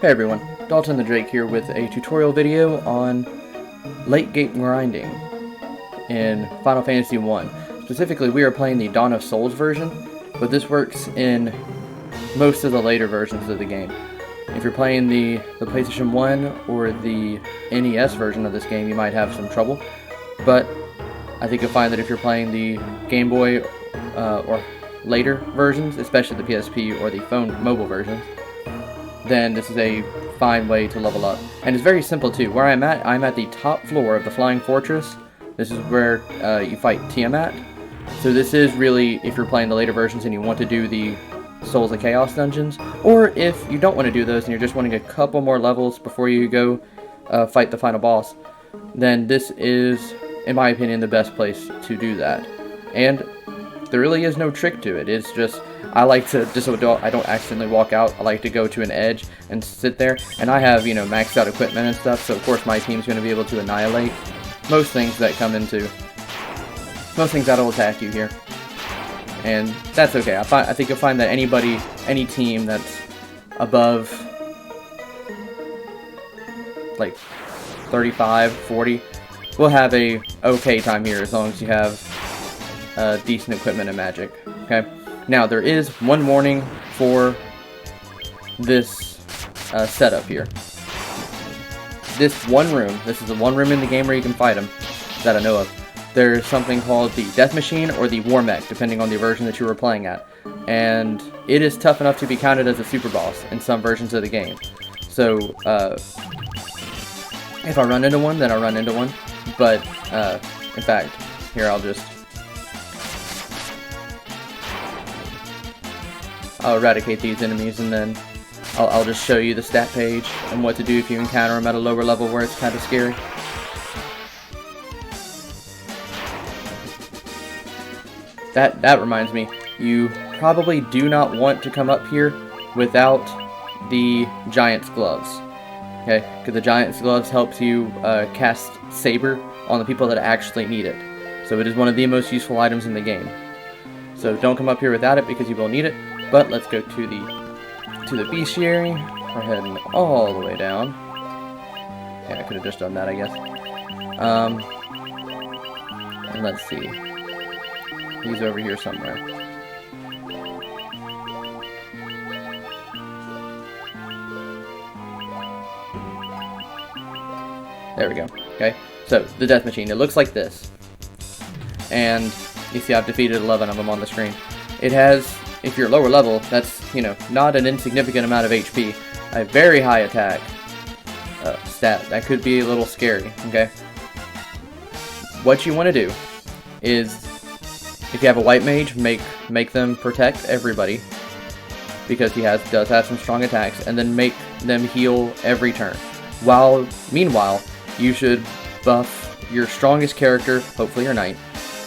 Hey everyone, Dalton the Drake here with a tutorial video on late game grinding in Final Fantasy I. Specifically, we are playing the Dawn of Souls version, but this works in most of the later versions of the game. If you're playing the PlayStation 1 or the NES version of this game, you might have some trouble, but I think you'll find that if you're playing the Game Boy or later versions, especially the PSP or the phone mobile versions, then this is a fine way to level up. And it's very simple too. Where I'm at the top floor of the Flying Fortress. This is where you fight Tiamat. So this is really, if you're playing the later versions and you want to do the Souls of Chaos dungeons, or if you don't want to do those and you're just wanting a couple more levels before you go fight the final boss, then this is, in my opinion, the best place to do that. And there really is no trick to it. It's just, I like to, just so I don't accidentally walk out, I like to go to an edge and sit there. And I have, maxed out equipment and stuff, so of course my team's going to be able to annihilate most things that come into, most things that'll attack you here. And that's okay. I think you'll find that any team that's above, like, 35, 40, will have a okay time here as long as you have decent equipment and magic. Okay. Now, there is one warning for this setup here. This one room, this is the one room in the game where you can fight them, that I know of. There's something called the Death Machine or the War Mech, depending on the version that you were playing at. And it is tough enough to be counted as a super boss in some versions of the game. So, if I run into one, then I run into one. But, in fact, here I'll eradicate these enemies, and then I'll just show you the stat page and what to do if you encounter them at a lower level where it's kind of scary. That reminds me, you probably do not want to come up here without the Giant's Gloves. Okay, because the Giant's Gloves helps you cast Saber on the people that actually need it. So it is one of the most useful items in the game. So don't come up here without it because you will need it. But let's go to the bestiary. We're heading all the way down. Yeah, I could have just done that, I guess. And let's see. He's over here somewhere. There we go. Okay, so the Death Machine. It looks like this. And you see I've defeated 11 of them on the screen. It has, if you're lower level, that's, not an insignificant amount of HP. A very high attack stat. That could be a little scary, okay? What you want to do is, if you have a white mage, make them protect everybody, because he does have some strong attacks, and then make them heal every turn. Meanwhile, you should buff your strongest character, hopefully your knight,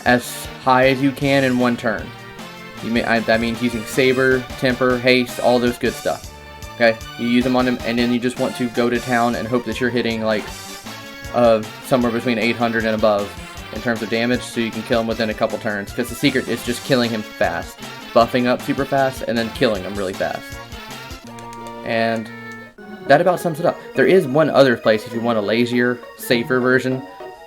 as high as you can in one turn. That means using Saber, Temper, Haste, all those good stuff. Okay, you use them on him, and then you just want to go to town and hope that you're hitting like somewhere between 800 and above in terms of damage, so you can kill him within a couple turns. Because the secret is just killing him fast, buffing up super fast, and then killing him really fast. And that about sums it up. There is one other place if you want a lazier, safer version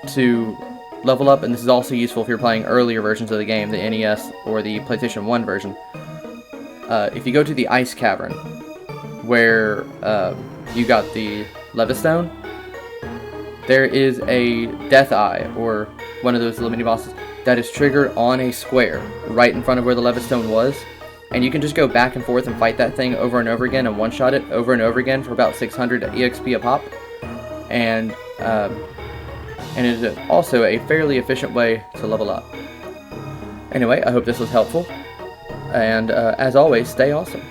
to level up, and this is also useful if you're playing earlier versions of the game, the NES or the PlayStation 1 version. If you go to the Ice Cavern, where you got the Levistone, there is a Death Eye, or one of those little mini bosses, that is triggered on a square right in front of where the Levistone was, and you can just go back and forth and fight that thing over and over again and one-shot it over and over again for about 600 EXP a pop, and it is also a fairly efficient way to level up. Anyway, I hope this was helpful, and as always, stay awesome.